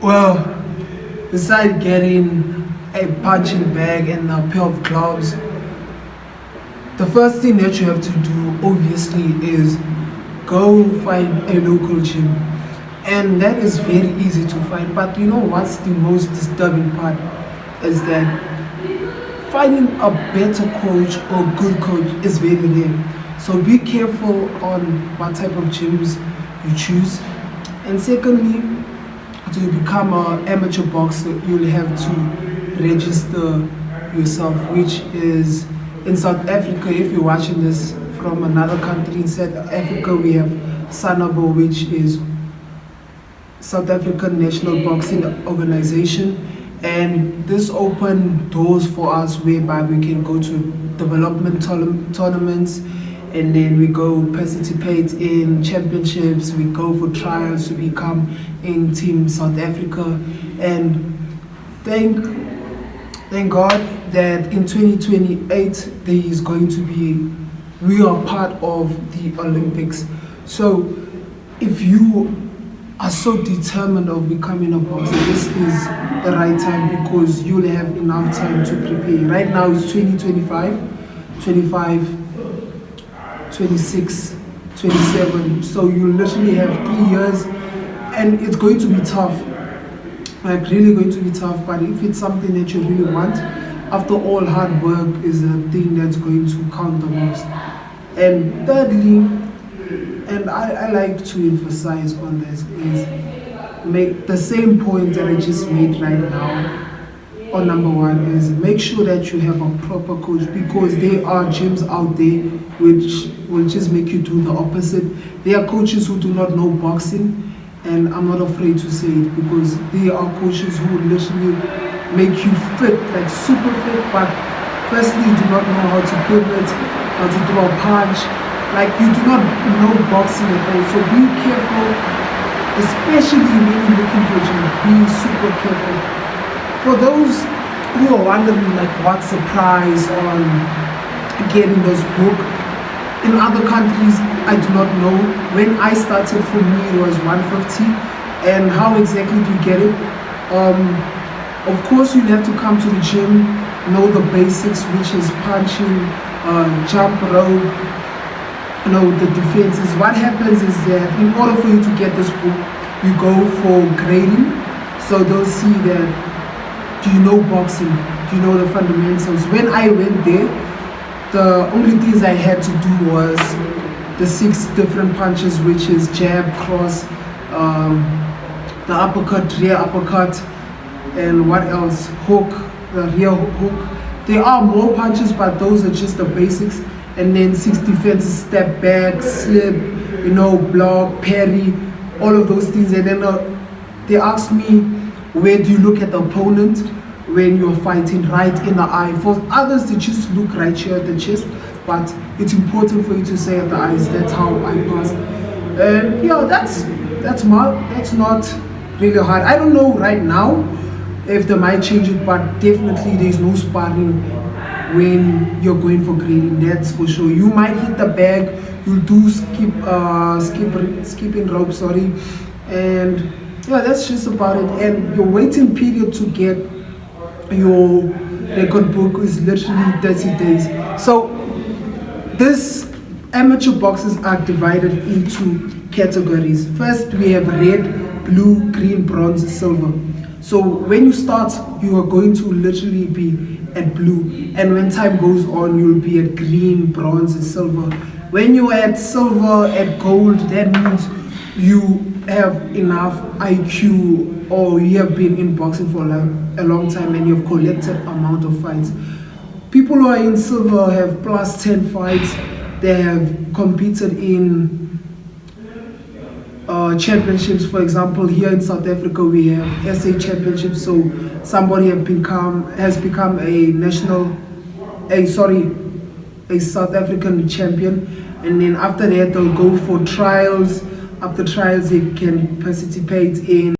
Well, besides getting a punching bag and a pair of gloves, the first thing that you have to do, obviously, is go find a local gym. And that is very easy to find. But you know what's the most disturbing part is that finding a better coach or good coach is very rare. So be careful on what type of gyms you choose. And secondly, to become an amateur boxer, you'll have to register yourself, which is in South Africa. If you're watching this from another country, in South Africa we have Sanabo, which is South African National Boxing Organization, and this opened doors for us whereby we can go to development tournaments, and then we go participate in championships, we go for trials to become in Team South Africa. And thank God that in 2028 there is going to be, we are part of the Olympics. So if you are so determined of becoming a boxer, this is the right time, because you'll have enough time to prepare. Right now it's 2025, 25, 26, 27. So you literally have 3 years, and it's going to be tough, like really going to be tough. But if it's something that you really want, after all, hard work is the thing that's going to count the most. And thirdly, and I like to emphasize on this, is make the same point that I just made right now. Or number one is make sure that you have a proper coach, because there are gyms out there which will just make you do the opposite. There are coaches who do not know boxing, and I'm not afraid to say it, because there are coaches who literally make you fit, like super fit, but firstly you do not know how to pivot, how to throw a punch, like you do not know boxing at all. So be careful, especially when you're looking for a gym. Be super careful. For those who are wondering like what's the price on getting those book in other countries, I do not know. When I started, for me it was 150. And how exactly do you get it? Of course you have to come to the gym, know the basics, which is punching, jump rope, the defenses. What happens is that in order for you to get this book, you go for grading. So they'll see that, do you know boxing? Do you know the fundamentals? When I went there, the only things I had to do was the 6 different punches, which is jab, cross, the uppercut, rear uppercut, and what else? Hook, the rear hook. There are more punches, but those are just the basics. And then 6 defenses: step back, slip, block, parry, all of those things. And then they asked me, where do you look at the opponent when you're fighting? Right in the eye. For others, they just look right here at the chest, but it's important for you to say at the eyes. That's how I pass. And yeah, that's not really hard. I don't know right now if they might change it, but definitely there's no sparring when you're going for grading, that's for sure. You might hit the bag, you'll do skipping rope, sorry, and yeah, that's just about it. And your waiting period to get your record book is literally 30 days. So this amateur boxers are divided into categories. First, we have red, blue, green, bronze, silver. So when you start, you are going to literally be at blue, and when time goes on, you'll be at green, bronze, and silver. When you're at silver, at gold, that means you have enough IQ, or you have been in boxing for a long time and you've collected amount of fights. People who are in silver have plus 10 fights. They have competed in championships. For example, here in South Africa we have SA championships, so somebody has become a South African champion, and then after that they'll go for trials. After trials they can participate in